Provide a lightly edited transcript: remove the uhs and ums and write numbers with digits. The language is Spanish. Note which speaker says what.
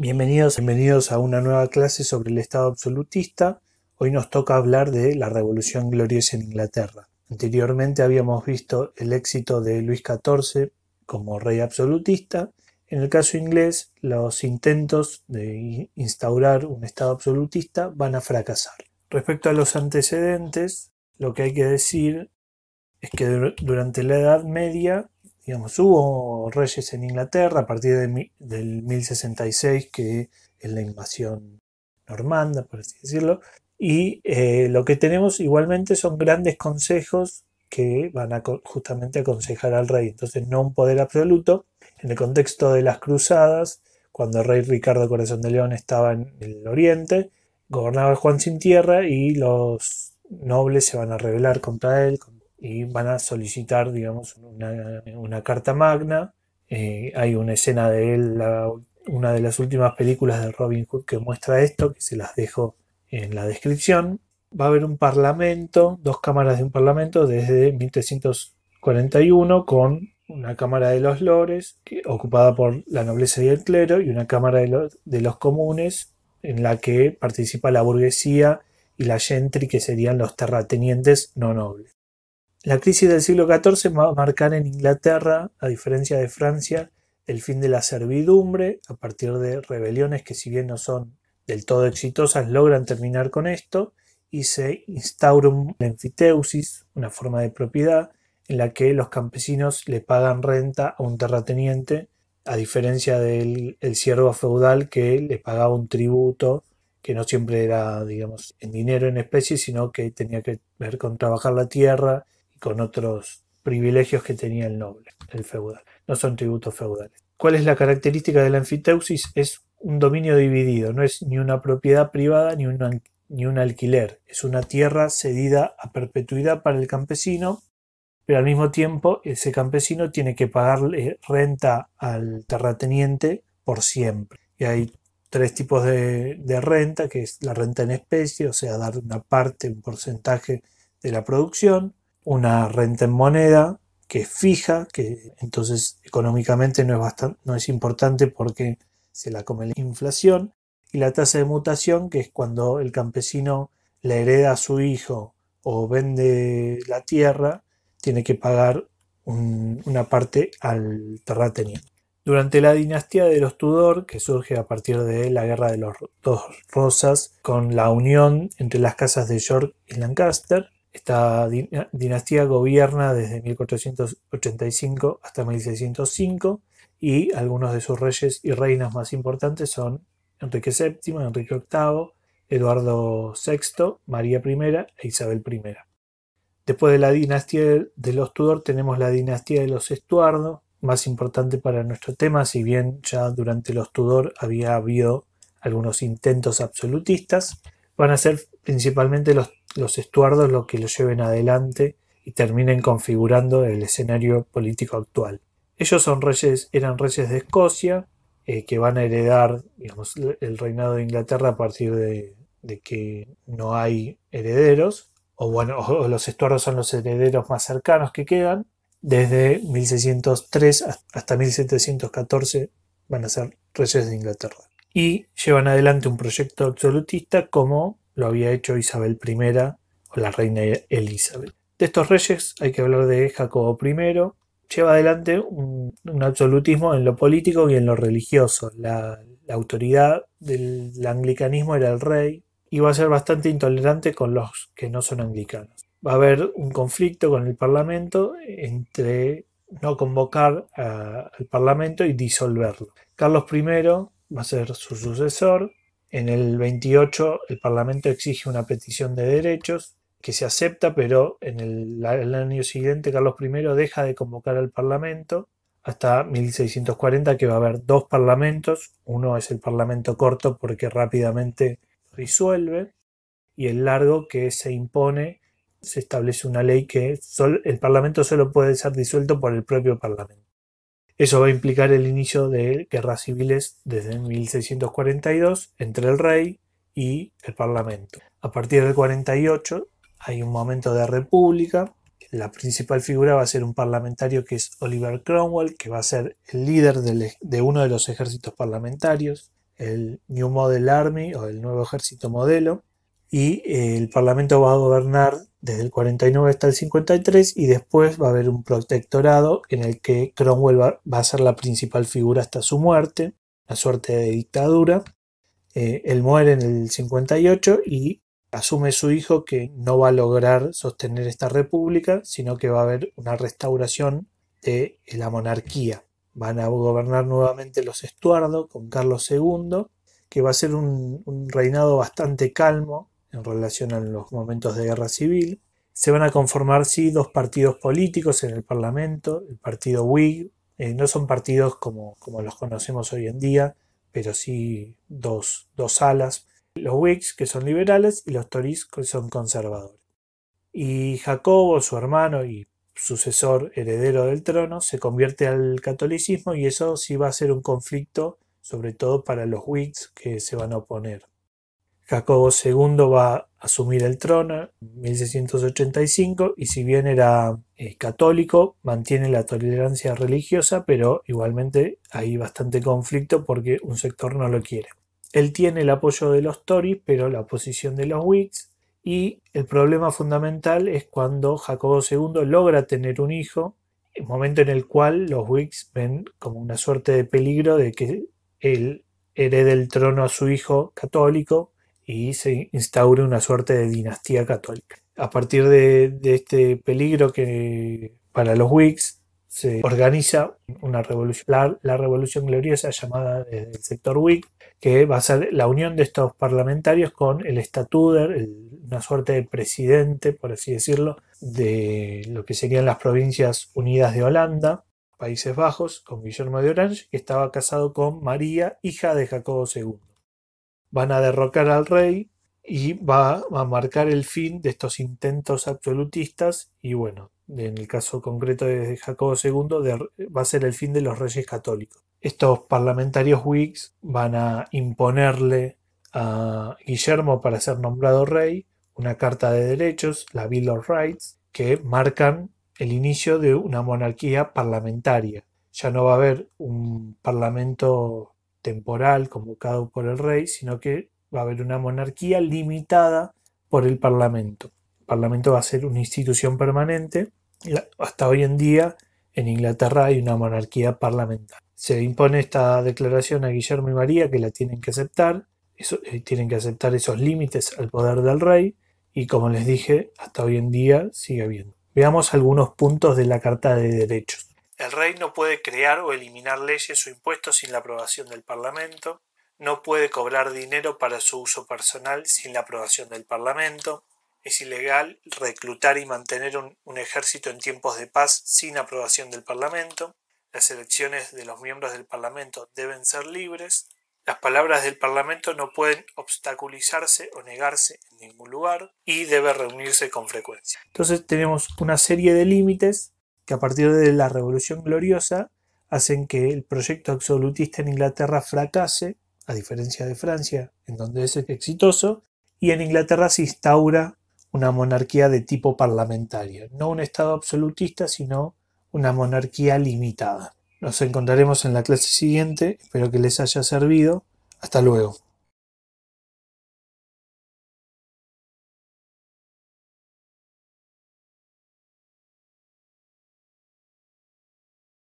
Speaker 1: Bienvenidos a una nueva clase sobre el Estado absolutista. Hoy nos toca hablar de la Revolución Gloriosa en Inglaterra. Anteriormente habíamos visto el éxito de Luis XIV como rey absolutista. En el caso inglés, los intentos de instaurar un Estado absolutista van a fracasar. Respecto a los antecedentes, lo que hay que decir es que durante la Edad Media, hubo reyes en Inglaterra a partir del 1066, que es la invasión normanda, por así decirlo, y lo que tenemos igualmente son grandes consejos que van a justamente aconsejar al rey, entonces no un poder absoluto. En el contexto de las cruzadas, cuando el rey Ricardo Corazón de León estaba en el oriente, gobernaba Juan sin tierra y los nobles se van a rebelar contra él y van a solicitar, una carta magna. Hay una escena de él, una de las últimas películas de Robin Hood, que muestra esto, que se las dejo en la descripción. Va a haber un parlamento, dos cámaras de un parlamento desde 1341, con una cámara de los lores, ocupada por la nobleza y el clero, y una cámara de los comunes, en la que participa la burguesía y la gentry, que serían los terratenientes no nobles. La crisis del siglo XIV va a marcar en Inglaterra, a diferencia de Francia, el fin de la servidumbre, a partir de rebeliones que, si bien no son del todo exitosas, logran terminar con esto, y se instaura un enfiteusis, una forma de propiedad en la que los campesinos le pagan renta a un terrateniente, a diferencia del siervo feudal, que le pagaba un tributo que no siempre era, en dinero, en especie, sino que tenía que ver con trabajar la tierra, con otros privilegios que tenía el noble, el feudal. No son tributos feudales. ¿Cuál es la característica de la enfiteusis? Es un dominio dividido, no es ni una propiedad privada ni un alquiler. Es una tierra cedida a perpetuidad para el campesino, pero al mismo tiempo ese campesino tiene que pagarle renta al terrateniente por siempre. Y hay tres tipos de renta, que es la renta en especie, o sea, dar una parte, un porcentaje de la producción; una renta en moneda, que es fija, que entonces económicamente no es importante porque se la come la inflación; y la tasa de mutación, que es cuando el campesino le hereda a su hijo o vende la tierra, tiene que pagar una parte al terrateniente. Durante la dinastía de los Tudor, que surge a partir de la Guerra de los Dos Rosas, con la unión entre las casas de York y Lancaster, esta dinastía gobierna desde 1485 hasta 1605, y algunos de sus reyes y reinas más importantes son Enrique VII, Enrique VIII, Eduardo VI, María I e Isabel I. Después de la dinastía de los Tudor tenemos la dinastía de los Estuardo, más importante para nuestro tema, si bien ya durante los Tudor había habido algunos intentos absolutistas. Van a ser principalmente los Estuardos los que lo lleven adelante y terminen configurando el escenario político actual. Ellos eran reyes de Escocia, que van a heredar, el reinado de Inglaterra a partir de que no hay herederos, o los Estuardos son los herederos más cercanos que quedan. Desde 1603 hasta 1714 van a ser reyes de Inglaterra. Y llevan adelante un proyecto absolutista como lo había hecho Isabel I o la reina Elizabeth. De estos reyes hay que hablar de Jacobo I. Lleva adelante un absolutismo en lo político y en lo religioso. La autoridad del anglicanismo era el rey, y va a ser bastante intolerante con los que no son anglicanos. Va a haber un conflicto con el Parlamento entre no convocar al Parlamento y disolverlo. Carlos I va a ser su sucesor. En el 28 el Parlamento exige una petición de derechos que se acepta, pero en el año siguiente Carlos I deja de convocar al Parlamento hasta 1640, que va a haber dos parlamentos. Uno es el Parlamento corto porque rápidamente disuelve, y el largo, que se impone. Se establece una ley que el Parlamento solo puede ser disuelto por el propio Parlamento. Eso va a implicar el inicio de guerras civiles desde 1642 entre el rey y el Parlamento. A partir del 48 hay un momento de república. La principal figura va a ser un parlamentario que es Oliver Cromwell, que va a ser el líder de uno de los ejércitos parlamentarios. el New Model Army o el nuevo ejército modelo, y el Parlamento va a gobernar desde el 49 hasta el 53 y después va a haber un protectorado en el que Cromwell va a ser la principal figura hasta su muerte, una suerte de dictadura. Él muere en el 58 y asume su hijo que no va a lograr sostener esta república, sino que va a haber una restauración de la monarquía. Van a gobernar nuevamente los Estuardo con Carlos II, que va a ser un reinado bastante calmo en relación a los momentos de guerra civil. Se van a conformar, sí, dos partidos políticos en el Parlamento, el partido Whig, no son partidos como los conocemos hoy en día, pero sí dos alas, los Whigs, que son liberales, y los Tories, que son conservadores. Y Jacobo, su hermano y sucesor heredero del trono, se convierte al catolicismo, y eso sí va a ser un conflicto, sobre todo para los Whigs, que se van a oponer. Jacobo II va a asumir el trono en 1685 y si bien era católico, mantiene la tolerancia religiosa, pero igualmente hay bastante conflicto porque un sector no lo quiere. Él tiene el apoyo de los Tories, pero la oposición de los Whigs, y el problema fundamental es cuando Jacobo II logra tener un hijo, el momento en el cual los Whigs ven como una suerte de peligro de que él herede el trono a su hijo católico y se instaure una suerte de dinastía católica. A partir de este peligro que para los Whigs se organiza una revolución, la revolución gloriosa llamada desde el sector Whig, que va a ser la unión de estos parlamentarios con el Statuder, una suerte de presidente, por así decirlo, de lo que serían las Provincias Unidas de Holanda, Países Bajos, con Guillermo de Orange, que estaba casado con María, hija de Jacobo II. Van a derrocar al rey y va a marcar el fin de estos intentos absolutistas y bueno, en el caso concreto de Jacobo II va a ser el fin de los reyes católicos. Estos parlamentarios Whigs van a imponerle a Guillermo para ser nombrado rey una carta de derechos, la Bill of Rights, que marcan el inicio de una monarquía parlamentaria. Ya no va a haber un parlamento temporal convocado por el rey, sino que va a haber una monarquía limitada por el Parlamento. El Parlamento va a ser una institución permanente. Hasta hoy en día en Inglaterra hay una monarquía parlamentaria. Se impone esta declaración a Guillermo y María, que la tienen que aceptar. Tienen que aceptar esos límites al poder del rey y, como les dije, hasta hoy en día sigue habiendo. Veamos algunos puntos de la Carta de Derechos. El rey no puede crear o eliminar leyes o impuestos sin la aprobación del Parlamento, no puede cobrar dinero para su uso personal sin la aprobación del Parlamento, es ilegal reclutar y mantener un ejército en tiempos de paz sin aprobación del Parlamento, las elecciones de los miembros del Parlamento deben ser libres, las palabras del Parlamento no pueden obstaculizarse o negarse en ningún lugar y debe reunirse con frecuencia. Entonces tenemos una serie de límites que a partir de la Revolución Gloriosa hacen que el proyecto absolutista en Inglaterra fracase, a diferencia de Francia, en donde es exitoso, y en Inglaterra se instaura una monarquía de tipo parlamentaria, no un estado absolutista, sino una monarquía limitada. Nos encontraremos en la clase siguiente, espero que les haya servido. Hasta luego.